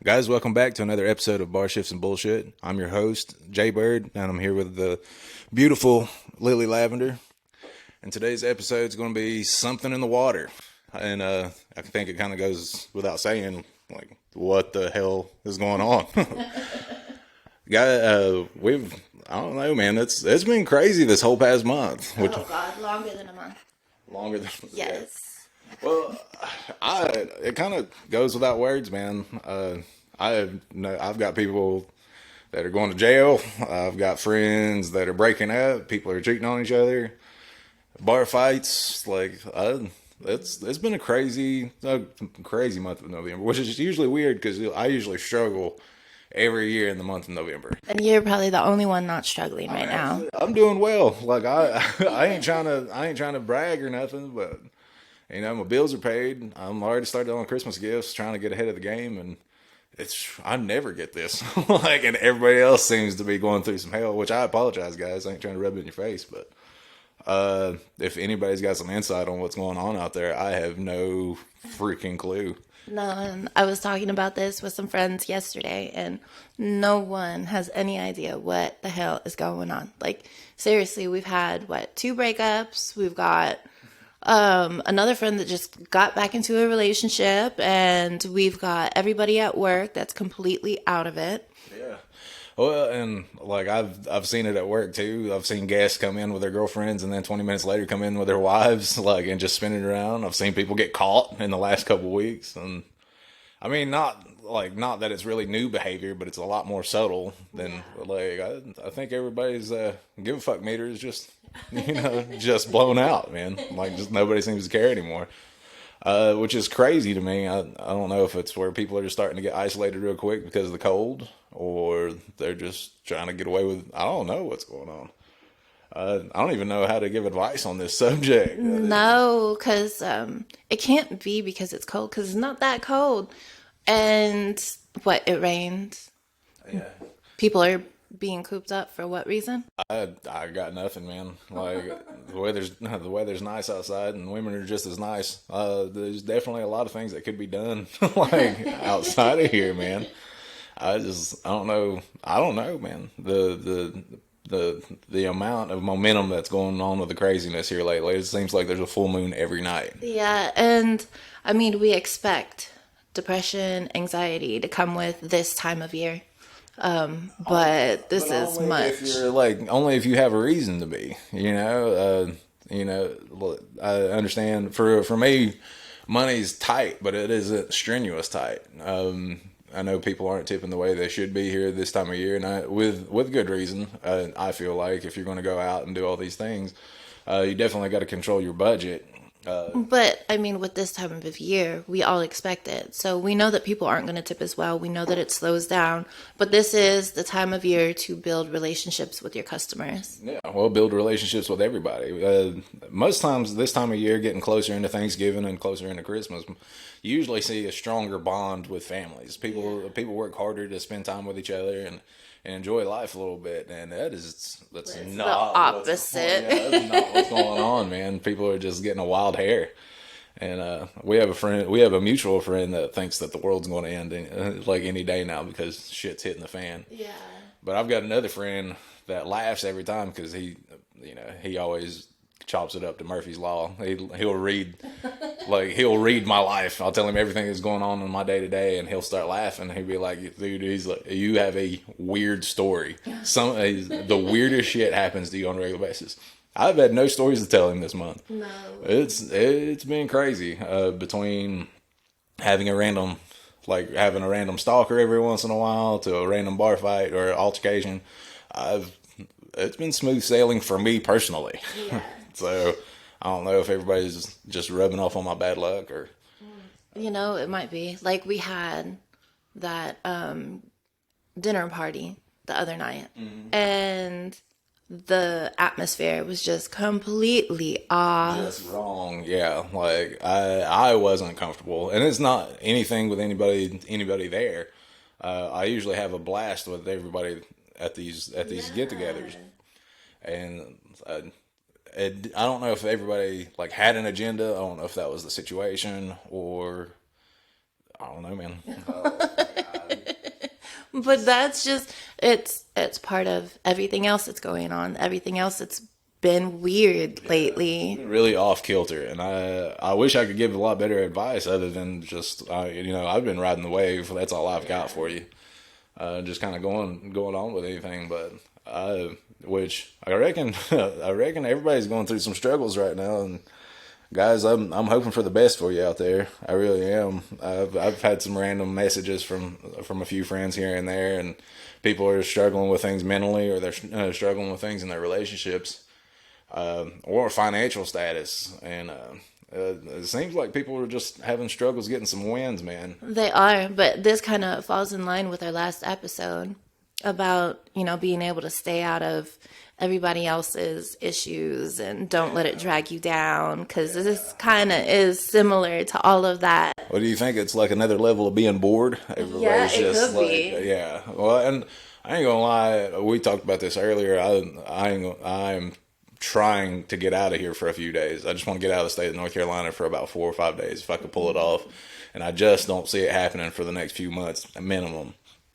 Guys, welcome back to another episode of Bar Shifts and Bullshit. I'm your host, Jay Bird, and I'm here with the beautiful Lily Lavender. And today's episode is going to be something in the water. And I think it kind of goes without saying, like, what the hell is going on? I don't know, man. It's been crazy this whole past month. Oh God, longer than a month. Longer than Yes. Well, it kind of goes without words, man. I've got people that are going to jail. I've got friends that are breaking up. People are cheating on each other. Bar fights. It's been a crazy month of November, which is usually weird because I usually struggle every year in the month of November. And you're probably the only one not struggling right now. I'm doing well. Like I ain't trying to brag or nothing, but. You know, my bills are paid. I'm already started on Christmas gifts, trying to get ahead of the game, and I never get this. And everybody else seems to be going through some hell, which I apologize, guys. I ain't trying to rub it in your face, but if anybody's got some insight on what's going on out there, I have no freaking clue. No, and I was talking about this with some friends yesterday, and no one has any idea what the hell is going on. Like, seriously, we've had, two breakups? We've got another friend that just got back into a relationship, and we've got everybody at work that's completely out of it. Yeah. Well, and I've seen it at work too. I've seen guests come in with their girlfriends and then 20 minutes later come in with their wives, and just spinning around. I've seen people get caught in the last couple of weeks, and I mean, not that it's really new behavior, but it's a lot more subtle than I think everybody's give a fuck meter is just just blown out, man. Just nobody seems to care anymore, which is crazy to me. I don't know if it's where people are just starting to get isolated real quick because of the cold, or they're just trying to get away with. I don't know what's going on. I don't even know how to give advice on this subject. No, because it can't be because it's cold, because it's not that cold. And it rained. Yeah. People are being cooped up for what reason? I got nothing, man. The weather's nice outside, and women are just as nice. There's definitely a lot of things that could be done outside of here, man. I don't know. I don't know, man. The amount of momentum that's going on with the craziness here lately. It seems like there's a full moon every night. Yeah, and I mean, we expect depression, anxiety to come with this time of year. But this is much. If you're only if you have a reason to be, I understand. For me, money's tight, but it isn't strenuous tight. I know people aren't tipping the way they should be here this time of year, and with good reason. I feel like if you're going to go out and do all these things, you definitely got to control your budget. But I mean, with this time of year, we all expect it. So we know that people aren't going to tip as well. We know that it slows down. But this is the time of year to build relationships with your customers. Yeah, well, build relationships with everybody. Most times, this time of year, getting closer into Thanksgiving and closer into Christmas, you usually see a stronger bond with families. People work harder to spend time with each other and enjoy life a little bit, and that's not the opposite. That's not what's going on, man. People are just getting a wild hair, and we have a mutual friend that thinks that the world's going to end any day now because shit's hitting the fan. Yeah. But I've got another friend that laughs every time because he always chops it up to Murphy's Law. He'll read my life. I'll tell him everything that's going on in my day to day, and he'll start laughing. He'll be like, "Dude, he's like, you have a weird story. The weirdest shit happens to you on a regular basis." I've had no stories to tell him this month. No, it's been crazy. Between having a random stalker every once in a while to a random bar fight or altercation, it's been smooth sailing for me personally. yeah. So I don't know if everybody's just rubbing off on my bad luck or. It might be. Like, we had that dinner party the other night, and the atmosphere was just completely off. Just wrong, yeah. I wasn't comfortable, and it's not anything with anybody there. I usually have a blast with everybody at these get-togethers, and I don't know if everybody had an agenda. I don't know if that was the situation, or I don't know, man. But that's just it's part of everything else that's going on. Everything else that's been weird lately. Really off kilter, and I wish I could give a lot better advice other than just I've been riding the wave. That's all I've got for you. Just kind of going on with anything, but which I reckon I reckon everybody's going through some struggles right now, and guys, I'm hoping for the best for you out there. I really am. I've had some random messages from a few friends here and there, and people are struggling with things mentally, or they're struggling with things in their relationships, or financial status, and it seems like people are just having struggles getting some wins, man. They are, but this kind of falls in line with our last episode about, being able to stay out of everybody else's issues and don't let it drag you down, because this kind of is similar to all of that. What do you think? It's like another level of being bored. Yeah, it could be. Yeah. Well, and I ain't gonna lie. We talked about this earlier. I'm trying to get out of here for a few days. I just want to get out of the state of North Carolina for about 4 or 5 days if I could pull it off. And I just don't see it happening for the next few months, minimum.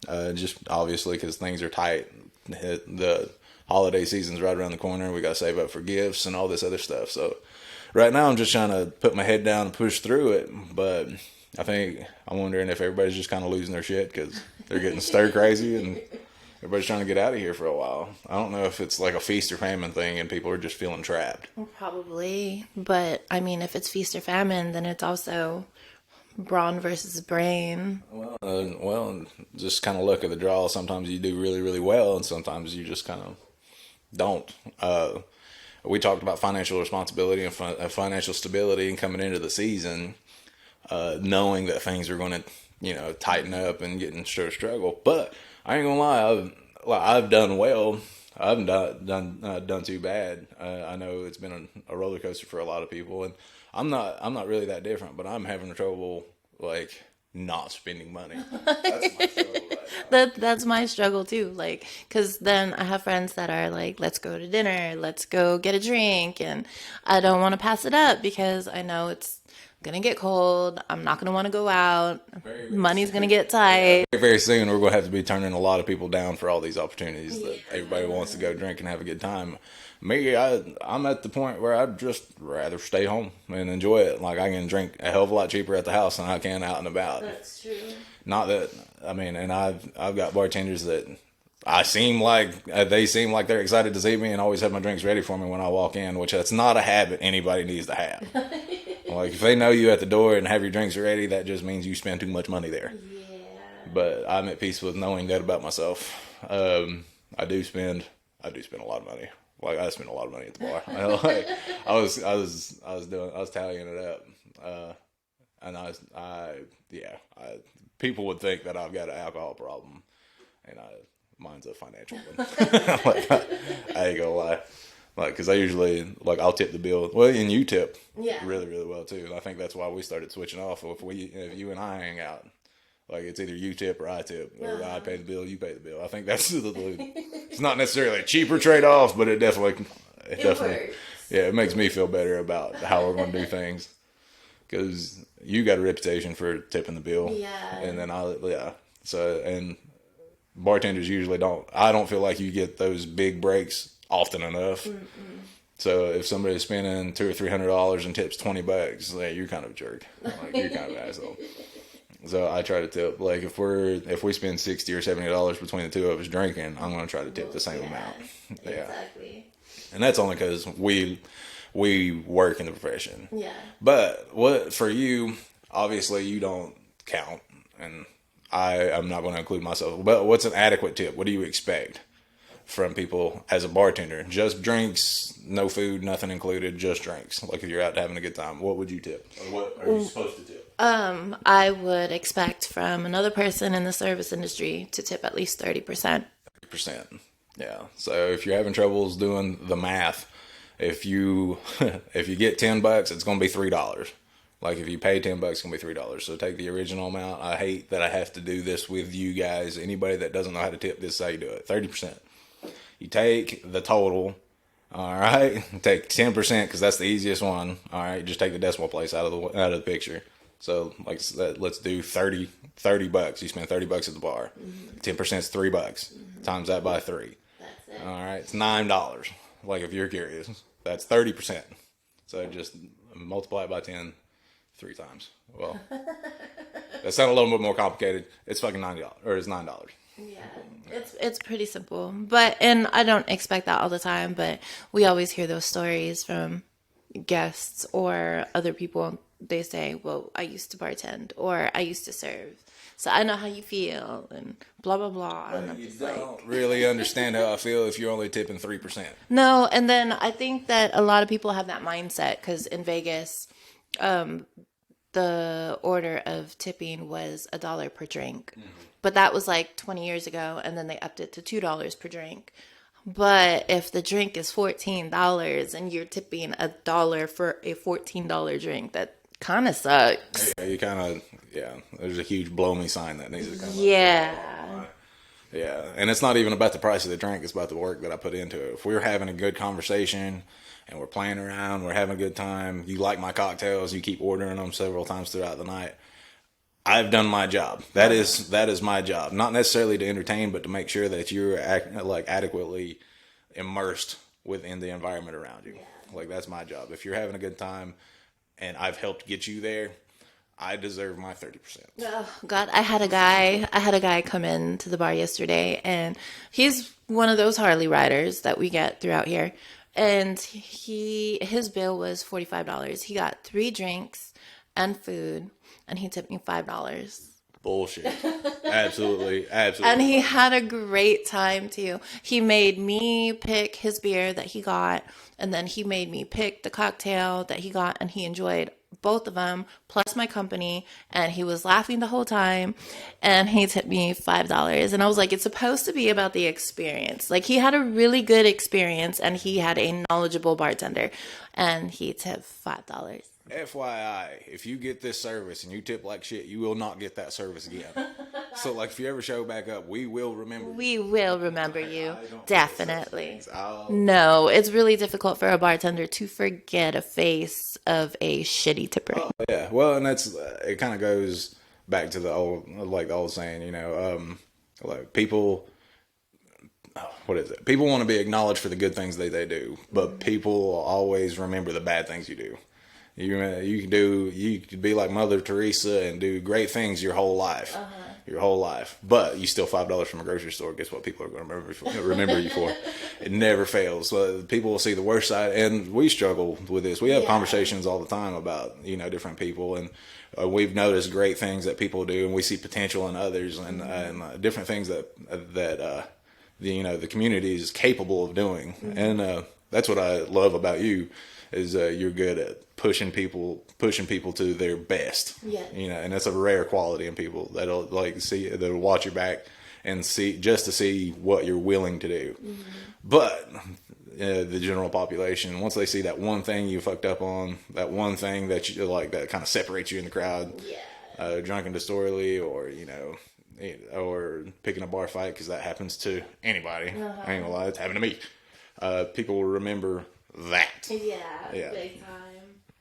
Just obviously because things are tight. The holiday season's right around the corner. We got to save up for gifts and all this other stuff. So right now I'm just trying to put my head down and push through it. But I'm wondering if everybody's just kind of losing their shit because they're getting stir crazy and everybody's trying to get out of here for a while. I don't know if it's like a feast or famine thing and people are just feeling trapped. Probably. But, if it's feast or famine, then it's also brawn versus brain. Well, just kind of luck of the draw. Sometimes you do really, really well, and sometimes you just kind of don't. We talked about financial responsibility and financial stability and coming into the season, knowing that things are going to, tighten up and get in struggle. But I ain't gonna lie, I've done well. I haven't done too bad. I know it's been a roller coaster for a lot of people, and I'm not really that different. But I'm having trouble not spending money. That's my struggle right now. That's my struggle too. Because then I have friends that are like, let's go to dinner, let's go get a drink, and I don't want to pass it up because I know it's gonna get cold. I'm not gonna want to go out. Money's gonna get tight. Very, very soon, we're gonna have to be turning a lot of people down for all these opportunities that everybody wants to go drink and have a good time. Me, I'm at the point where I'd just rather stay home and enjoy it. Like I can drink a hell of a lot cheaper at the house than I can out and about. That's true. Not that and I've got bartenders that they seem like they're excited to see me and always have my drinks ready for me when I walk in, which that's not a habit anybody needs to have. Like if they know you at the door and have your drinks ready, that just means you spend too much money there. Yeah. But I'm at peace with knowing that about myself. I do spend a lot of money. Like I spend a lot of money at the bar. I was tallying it up, and people would think that I've got an alcohol problem, and mine's a financial one. I ain't gonna lie. Because I usually, I'll tip the bill. Well, and you tip really, really well, too. And I think that's why we started switching off. If you and I hang out, it's either you tip or I tip. Or I pay the bill, you pay the bill. I think that's it's not necessarily a cheaper trade-off, but it definitely, Works. Yeah, it makes me feel better about how we're going to do things. Because you got a reputation for tipping the bill. Yeah. And then So, and bartenders usually don't. I don't feel like you get those big breaks often enough. Mm-mm. So if somebody's spending $200 or $300 and tips $20, you're kind of a jerk. You're kind of an asshole. So I try to tip. If we spend $60 or $70 between the two of us drinking, I'm going to try to tip the same amount. Yeah, exactly. And that's only because we work in the profession. Yeah. But what for you? Obviously, you don't count, and I'm not going to include myself. But what's an adequate tip? What do you expect from people as a bartender? Just drinks, no food, nothing included, just drinks. If you're out having a good time, what would you tip? Or what are you supposed to tip? I would expect from another person in the service industry to tip at least 30%. 30%. Yeah. So if you're having troubles doing the math, if you get $10, it's going to be $3. If you pay $10, it's going to be $3. So take the original amount. I hate that I have to do this with you guys. Anybody that doesn't know how to tip, this is how you do it. 30%. You take the total, all right? Take 10% because that's the easiest one, all right? Just take the decimal place out of the picture. So like let's do 30 bucks. You spend $30 at the bar. 10% is $3. Times that by 3. That's it. All right, it's $9. Like if you're curious, that's 30%. So just multiply it by 10 3 times. Well, that sounds a little bit more complicated. It's fucking $90, or it's $9. Yeah, it's pretty simple. And I don't expect that all the time, but we always hear those stories from guests or other people. They say, well, I used to bartend or I used to serve, so I know how you feel and blah blah blah. And I'm You just don't really understand how I feel if you're only tipping 3%. no. And then I think that a lot of people have that mindset because in Vegas, the order of tipping was $1 per drink, but that was like 20 years ago, and then they upped it to $2 per drink. But if the drink is $14 and you're tipping $1 for a $14 drink, that kind of sucks. Yeah, you kind of, there's a huge blow me sign that needs to come up. Yeah. Yeah, and it's not even about the price of the drink, it's about the work that I put into it. If we're having a good conversation and we're playing around, we're having a good time, you like my cocktails, you keep ordering them several times throughout the night, I've done my job. That is my job. Not necessarily to entertain, but to make sure that you're adequately immersed within the environment around you. Like that's my job. If you're having a good time and I've helped get you there, I deserve my 30%. Oh God, I had a guy come in to the bar yesterday, and he's one of those Harley riders that we get throughout here. And his bill was $45. He got 3 drinks and food, and he tipped me $5. Bullshit. Absolutely. And he had a great time too. He made me pick his beer that he got, and then he made me pick the cocktail that he got, and he enjoyed both of them, plus my company, and he was laughing the whole time, and he tipped me $5. And I was like, it's supposed to be about the experience. Like, he had a really good experience, and he had a knowledgeable bartender, and he tipped $5. FYI, if you get this service and you tip like shit, you will not get that service again. So, like, if you ever show back up, we will remember you. We will remember you. Definitely. No, it's really difficult for a bartender to forget a face of a shitty tipper. Yeah, well, and that's it. Kind of goes back to the old saying, like people. What is it? People want to be acknowledged for the good things they do, but people always remember the bad things you do. You could be like Mother Teresa and do great things your whole life. Your whole life, but you steal $5 from a grocery store. Guess what? People are going to remember you for. It never fails. So people will see the worst side, and we struggle with this. We have conversations all the time about different people, and we've noticed great things that people do, and we see potential in others, and different things that the community is capable of doing, and that's what I love about you. Is you're good at pushing people to their best. Yeah. And that's a rare quality in people that'll that'll watch your back and see what you're willing to do. But the general population, once they see that one thing you fucked up on, that one thing that you like that kind of separates you in the crowd, drunken disorderly, or or picking a bar fight, because that happens to anybody. I ain't gonna lie, it's happened to me. People will remember that. Yeah. Big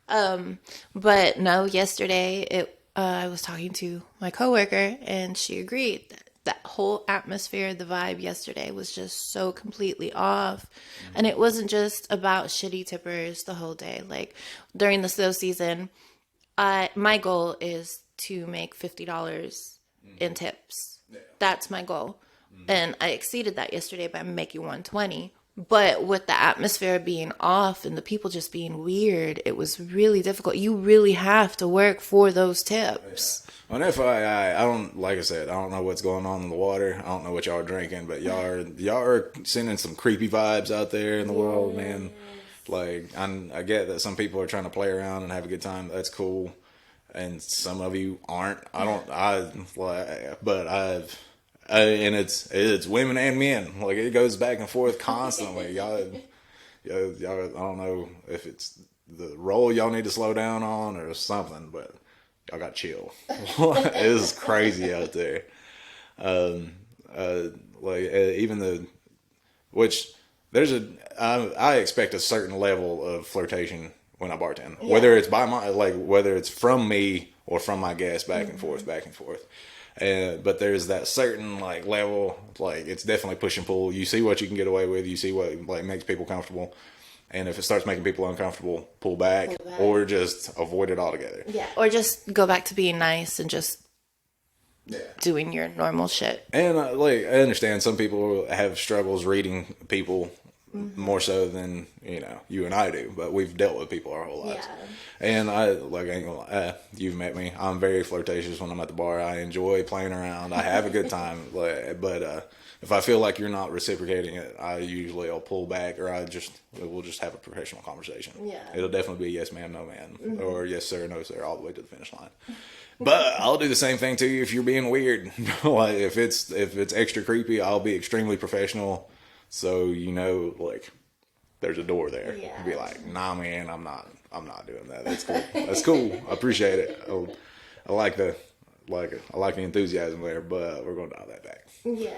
time. But no, yesterday I was talking to my coworker, and she agreed that whole atmosphere, the vibe yesterday was just so completely off. And it wasn't just about shitty tippers the whole day. Like during the slow season, my goal is to make $50 in tips. That's my goal. And I exceeded that yesterday by making $120. But with the atmosphere being off and the people just being weird, it was really difficult. You really have to work for those tips. On FYI, I don't know what's going on in the water. I don't know what y'all are drinking, but y'all are sending some creepy vibes out there in the world, man. Like, I get that some people are trying to play around and have a good time. That's cool. And some of you aren't. And it's women and men. Like, it goes back and forth constantly. Y'all, I don't know if it's the roll y'all need to slow down on or something, but y'all got to chill. It is crazy out there. I expect a certain level of flirtation when I bartend, whether it's by my, like, whether it's from me or from my guests, back and forth, back and forth. But there's that certain like level, like it's definitely push and pull. You see what you can get away with. You see what like makes people comfortable. And if it starts making people uncomfortable, pull back, or just avoid it altogether. Yeah. Or just go back to being nice and just doing your normal shit. And like, I understand some people have struggles reading people more so than, you know, you and I do, but we've dealt with people our whole lives. Yeah. And I ain't gonna lie, you've met me. I'm very flirtatious when I'm at the bar. I enjoy playing around. I have a good time. But if I feel like you're not reciprocating it, I'll pull back, or we'll just have a professional conversation. Yeah. It'll definitely be yes ma'am, no ma'am, or yes sir, no sir, all the way to the finish line. But I'll do the same thing to you if you're being weird. Like if it's extra creepy, I'll be extremely professional. So, you know, like, there's a door there. Yeah. Be like, nah, man, I'm not doing that. That's cool. That's cool. I appreciate it. I like the enthusiasm there, but we're going to dial that back. Yeah.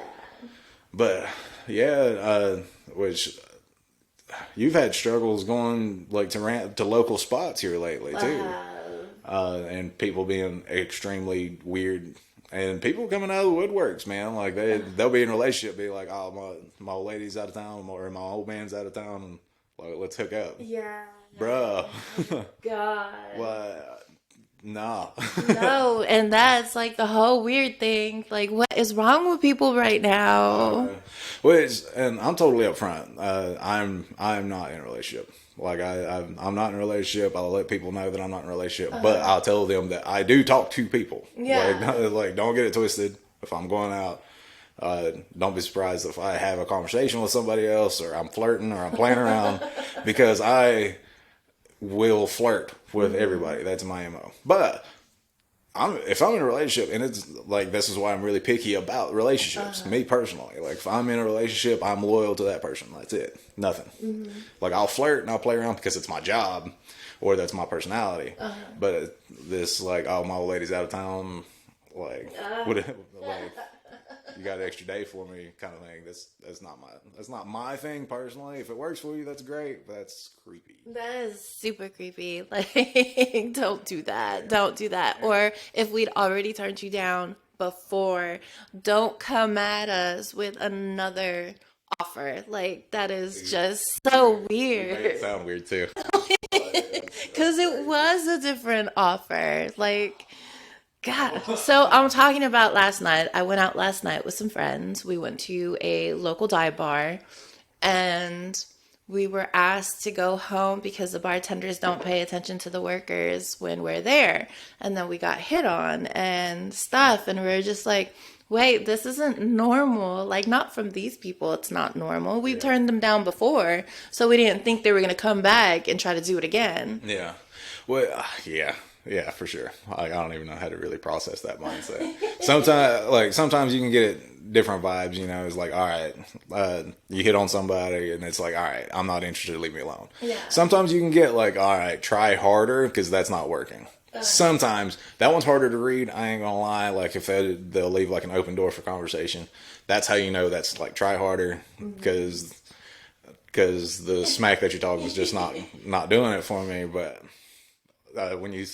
But, yeah, which you've had struggles going, like, to local spots here lately, too. And people being extremely weird. And people coming out of the woodworks, man, like they'll be in a relationship, be like, oh, my old lady's out of town, or my old man's out of town, and like, let's hook up. Yeah. Bruh. God. What? Nah. No, and that's like the whole weird thing. Like, what is wrong with people right now? And I'm totally upfront. I'm not in a relationship. Like I'm not in a relationship. I'll let people know that I'm not in a relationship, but I'll tell them that I do talk to people. Yeah. Like don't get it twisted. If I'm going out, don't be surprised if I have a conversation with somebody else, or I'm flirting, or I'm playing around, because I will flirt with everybody. That's my MO. But if I'm in a relationship, and it's like, this is why I'm really picky about relationships, me personally. Like, if I'm in a relationship, I'm loyal to that person. That's it. Nothing. Like, I'll flirt and I'll play around because it's my job, or that's my personality. But this, like, oh, my old lady's out of town, like, you got an extra day for me, kind of thing. That's not my thing personally. If it works for you, that's great. But that's creepy. That is super creepy. Like, don't do that. Don't do that. Or if we'd already turned you down before, don't come at us with another offer. Like, that is just so weird. It sound weird too. Because it was a different offer. Like, God. So I'm talking about last night. I went out last night with some friends. We went to a local dive bar, and we were asked to go home because the bartenders don't pay attention to the workers when we're there. And then we got hit on and stuff. And we were just like, wait, this isn't normal. Like, not from these people. It's not normal. We've turned them down before. So we didn't think they were going to come back and try to do it again. Yeah. Well, yeah. Yeah, for sure. I don't even know how to really process that mindset. Sometimes you can get different vibes, you know. It's like, all right, you hit on somebody and it's like, all right, I'm not interested, leave me alone. Yeah. Sometimes you can get like, all right, try harder, because that's not working. Sometimes that one's harder to read. I ain't gonna lie. Like, if they'll leave like an open door for conversation, that's how you know that's like try harder, because the smack that you're talking is just not doing it for me. But when you,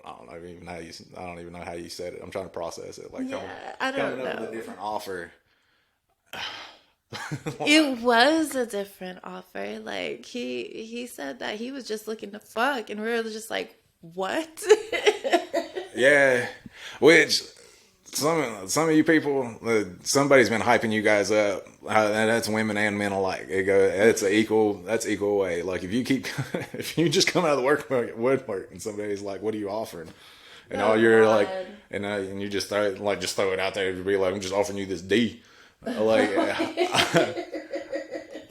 I don't even know how you said it. I'm trying to process it. Like, coming up with a different offer. It was a different offer. Like, he said that he was just looking to fuck, and we were just like, what? Yeah, which some of you people, somebody's been hyping you guys up. That's women and men alike. That's equal way. Like, if you just come out of the woodwork and somebody's like, "What are you offering?" And all you're God. Like, and you just throw it out there to be like, "I'm just offering you this D." Like,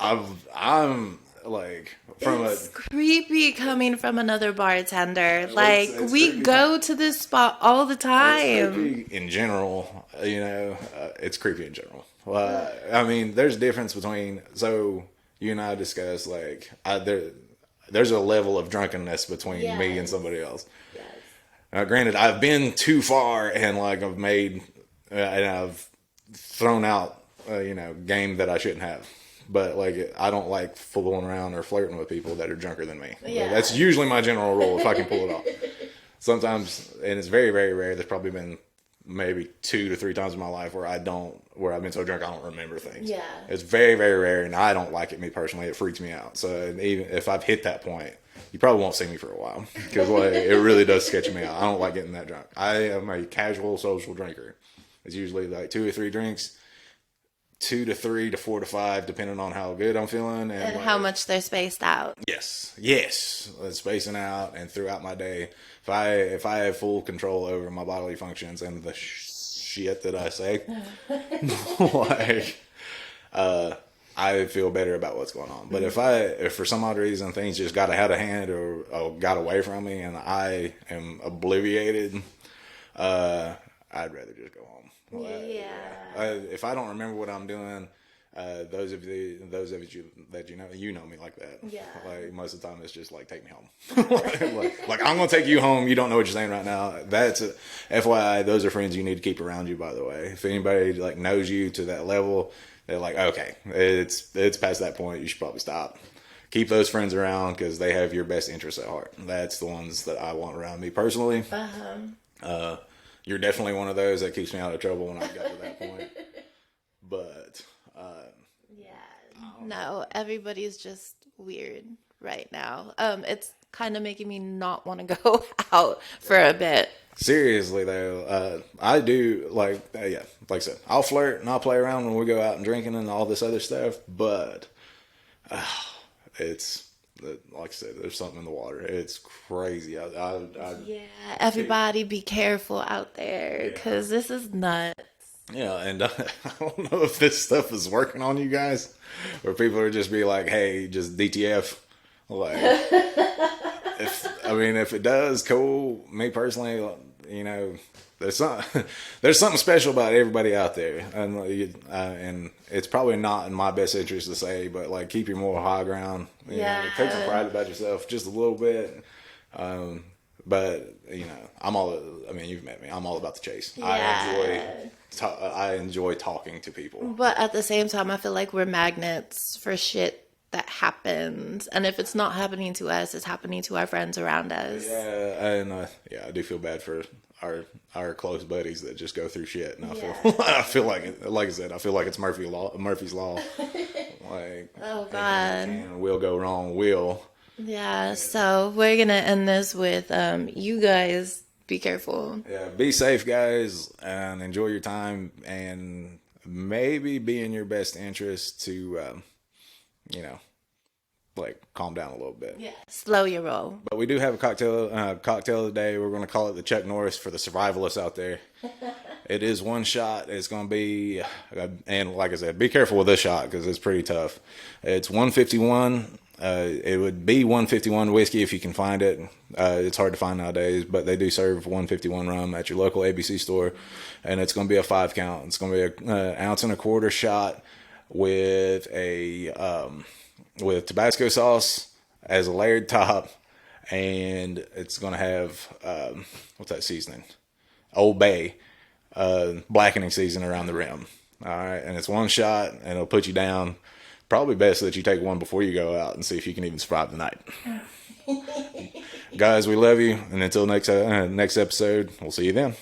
I'm like, it's creepy coming from another bartender. Like, we go to this spot all the time. It's creepy in general, you know. It's creepy in general. I mean, there's a difference between. So you and I discussed, like, there's a level of drunkenness between me and somebody else. Yes. Now, granted, I've been too far, and like I've made and I've thrown out game that I shouldn't have. but like I don't like fooling around or flirting with people that are drunker than me. Yeah. That's usually my general rule if I can pull it off. Sometimes, and it's very, very rare. There's probably been maybe 2 to 3 times in my life where I've been so drunk I don't remember things. Yeah. It's very, very rare, and I don't like it, me personally. It freaks me out. So even if I've hit that point, you probably won't see me for a while because like, it really does sketch me out. I don't like getting that drunk. I am a casual social drinker. It's usually like 2 or 3 drinks, 2 to 3 to 4 to 5, depending on how good I'm feeling And like, how much they're spaced out. Yes, spacing out and throughout my day. If I have full control over my bodily functions and the shit that I say, like, I feel better about what's going on. But if for some odd reason things just got out of hand or got away from me and I am obliviated, I'd rather just go home. If I don't remember what I'm doing, those of you that you know me like that. Yeah. Like most of the time, it's just like take me home. like I'm gonna take you home. You don't know what you're saying right now. That's FYI. Those are friends you need to keep around you. By the way, if anybody like knows you to that level, they're like, okay, it's past that point. You should probably stop. Keep those friends around because they have your best interests at heart. That's the ones that I want around me personally. You're definitely one of those that keeps me out of trouble when I got to that point. But no, everybody's just weird right now. It's kind of making me not want to go out for a bit. Seriously though, I do like I said, I'll flirt and I'll play around when we go out and drinking and all this other stuff. But it's like I said, there's something in the water. It's crazy. Everybody be careful out there because this is nuts. Yeah, and I don't know if this stuff is working on you guys, or people are just be like, "Hey, just DTF." Like, if it does, cool. Me personally, there's something special about everybody out there, and it's probably not in my best interest to say, but like keep your moral high ground. Take some pride about yourself just a little bit. But you've met me. I'm all about the chase. Yeah. I enjoy talking to people. But at the same time, I feel like we're magnets for shit that happens. And if it's not happening to us, it's happening to our friends around us. Yeah, and I do feel bad for our close buddies that just go through shit. And I feel like I said, I feel like it's Murphy's Law. Like, oh God, will go wrong. Will. Yeah. So we're gonna end this with you guys. Be careful. Yeah, be safe, guys, and enjoy your time. And maybe be in your best interest to, calm down a little bit. Yeah, slow your roll. But we do have a cocktail of the day. We're going to call it the Chuck Norris for the survivalists out there. It is one shot. It's going to be, and like I said, be careful with this shot because it's pretty tough. It's 151. It would be 151 whiskey if you can find it. It's hard to find nowadays, but they do serve 151 rum at your local ABC store, and it's going to be a 5 count. It's going to be an ounce and a quarter shot with with Tabasco sauce as a layered top, and it's going to have what's that seasoning? Old Bay blackening seasoning around the rim. All right, and it's one shot, and it'll put you down. Probably best that you take one before you go out and see if you can even survive the night. Guys, we love you. And until next episode, we'll see you then.